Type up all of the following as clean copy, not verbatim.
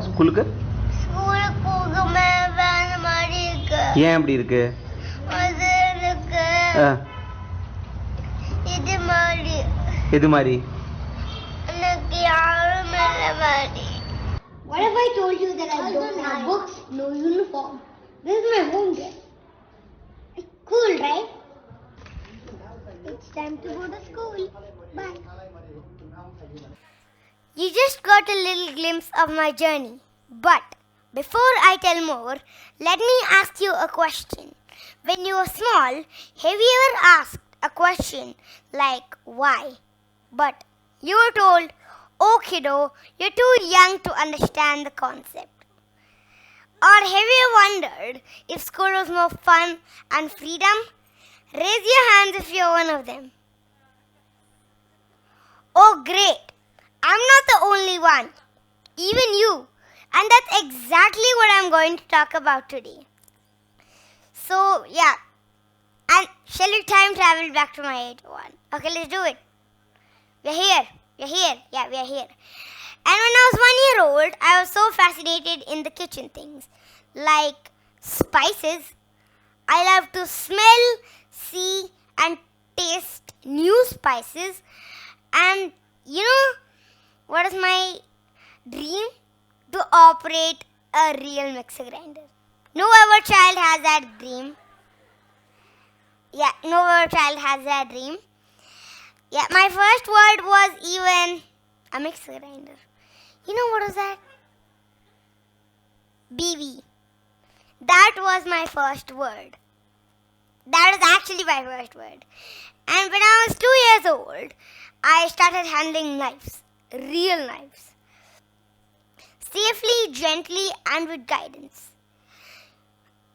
ஸ்கூலுக்கு ஸ்கூலுக்கு வேற மாதிரி இருக்கு. ஏன் அப்படி இருக்கு? அது எனக்கு இது மாதிரி. எது மாதிரி? எனக்கு யாரும் இல்ல மாதிரி. What if I told you that I don't have books, no uniform? This is my home dress. It's cool, right? It's time to go to school. Bye. You just got a little glimpse of my journey. But before I tell more, let me ask you a question. When you were small, have you ever asked a question like why? But you were told, oh kiddo, you're too young to understand the concept. Or have you wondered if school was more fun and freedom? Raise your hands if you're one of them. Oh great, I'm not the only one. Even you. And that's exactly what I'm going to talk about today. So, yeah. And shall we time travel back to my age one? Okay, let's do it. We're here. Yeah, we're here. And when I was 1 year old, I was so fascinated in the kitchen things. Like spices. I love to smell, see, and taste new spices. And you know what is my dream? To operate a real mixer grinder. No other child has that dream. Yeah, no other child has that dream. Yeah, my first word was even a mixer grinder. You know what was that? BB. That was my first word. That was actually my first word. And when I was 2 years old, I started handling knives. Real knives. Safely, gently, and with guidance.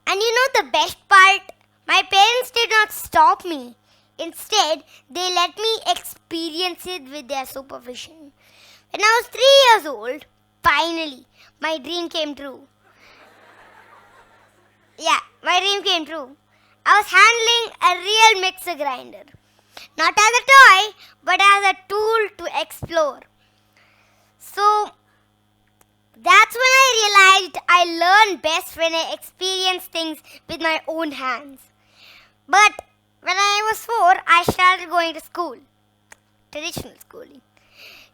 And you know the best part? My parents did not stop me. Instead, they let me experience it with their supervision. When I was 3 years old, finally, my dream came true. Yeah, my dream came true. I was handling a real mixer grinder. Not as a toy, but as a tool to explore. So, that's when I realized I learn best when I experience things with my own hands. But when I was 4, I started going to school. Traditional schooling.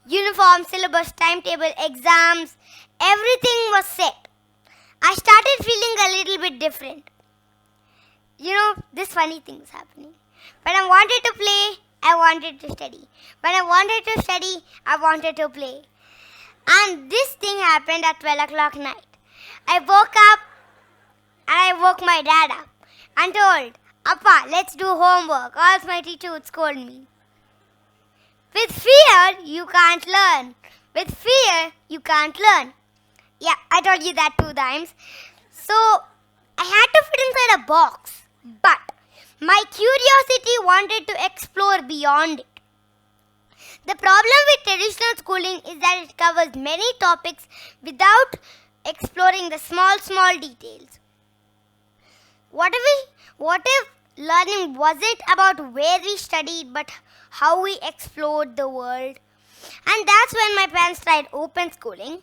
Uniform, syllabus, timetable, exams, everything was set. I started feeling a little bit different. You know, this funny thing was happening. When I wanted to play, I wanted to study. When I wanted to study, I wanted to play. And this thing happened at 12 o'clock night. I woke up and I woke my dad up and told, Appa, let's do homework, or else my teacher would scold me. With fear, you can't learn. With fear, you can't learn. Yeah, I told you that 2 times. So, I had to fit inside a box. But my curiosity wanted to explore beyond it. The problem with traditional schooling is that it covers many topics without exploring the small details. What if learning wasn't about where we studied but how we explored the world? And that's when my parents tried open schooling.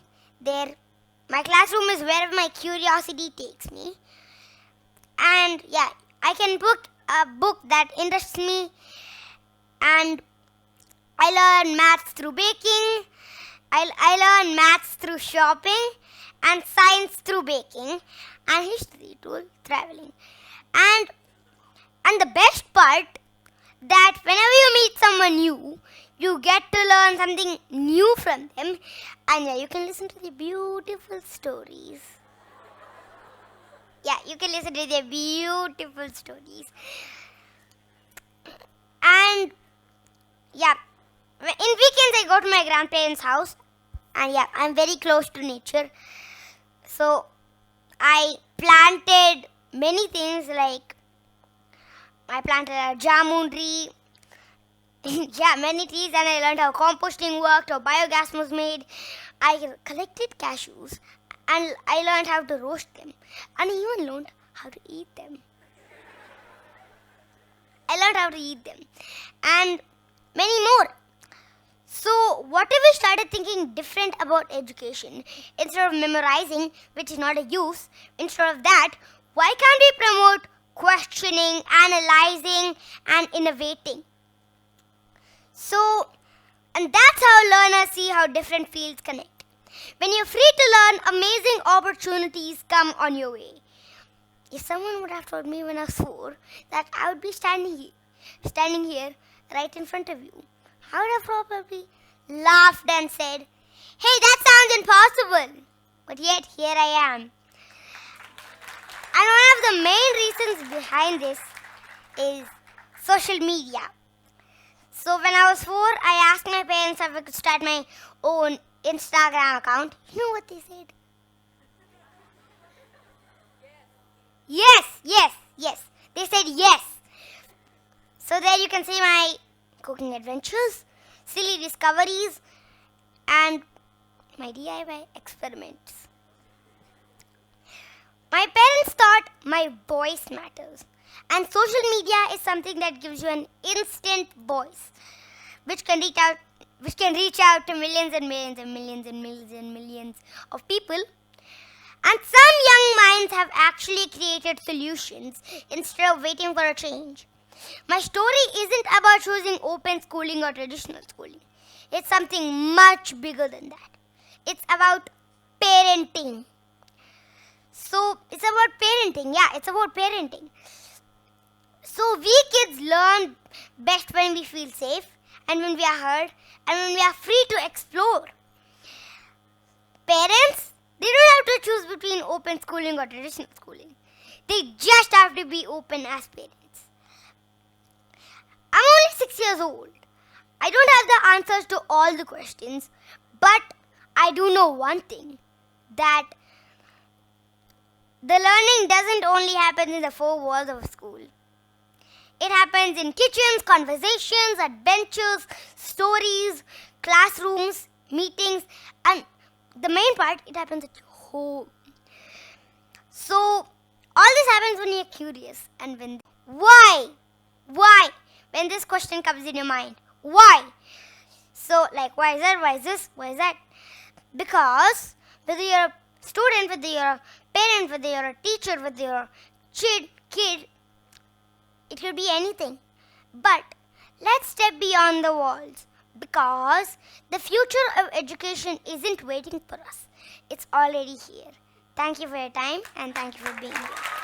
My classroom is wherever my curiosity takes me. And yeah, I can book a book that interests me, and I learn maths through baking, I learn maths through shopping, and science through baking, and history through traveling. And the best part, that whenever you meet someone new, you get to learn something new from them, and yeah, you can listen to the beautiful stories. Yeah, you can listen to their beautiful stories. And yeah, in weekends I go to my grandparents' house, and yeah, I'm very close to nature. So I planted many things, like I planted a jamun tree. Yeah, many trees, and I learned how composting worked, how biogas was made. I collected cashews, and I learned how to roast them, and I even learned how to eat them. And many more. So, what if we started thinking different about education? Instead of memorizing, which is not a use, instead of that, why can't we promote questioning, analyzing, and innovating? So, and that's how learners see how different fields connect. When you're free to learn, amazing opportunities come on your way. If someone would have told me when I was 4 that I would be standing here right in front of you, I would have probably laughed and said, "Hey, that sounds impossible." But yet, here I am. And one of the main reasons behind this is social media. So when I was 4, I asked my parents if I could start my own Instagram account. You know what they said? Yes. They said yes. So there you can see my cooking adventures, silly discoveries, and my DIY experiments. My parents thought my voice matters. And social media is something that gives you an instant voice, which can reach out to millions and millions and millions and millions and millions of people. And some young minds have actually created solutions instead of waiting for a change. My story isn't about choosing open schooling or traditional schooling. It's something much bigger than that. It's about parenting. So, it's about parenting. Yeah, it's about parenting. So, we kids learn best when we feel safe and when we are heard and when we are free to explore. Parents, they don't have to choose between open schooling or traditional schooling. They just have to be open as parents. I'm only 6 years old. I don't have the answers to all the questions, but I do know one thing, that the learning doesn't only happen in the 4 walls of a school. It happens in kitchens, conversations, adventures, stories, classrooms, meetings, and the main part, it happens at home. So, all this happens when you're curious and when... Why? When this question comes in your mind, why? So, like, why is that? Why is this? Why is that? Because whether you're a student, whether you're a parent, whether you're a teacher, whether you're a kid, it could be anything. But let's step beyond the walls, because the future of education isn't waiting for us. It's already here. Thank you for your time and thank you for being here.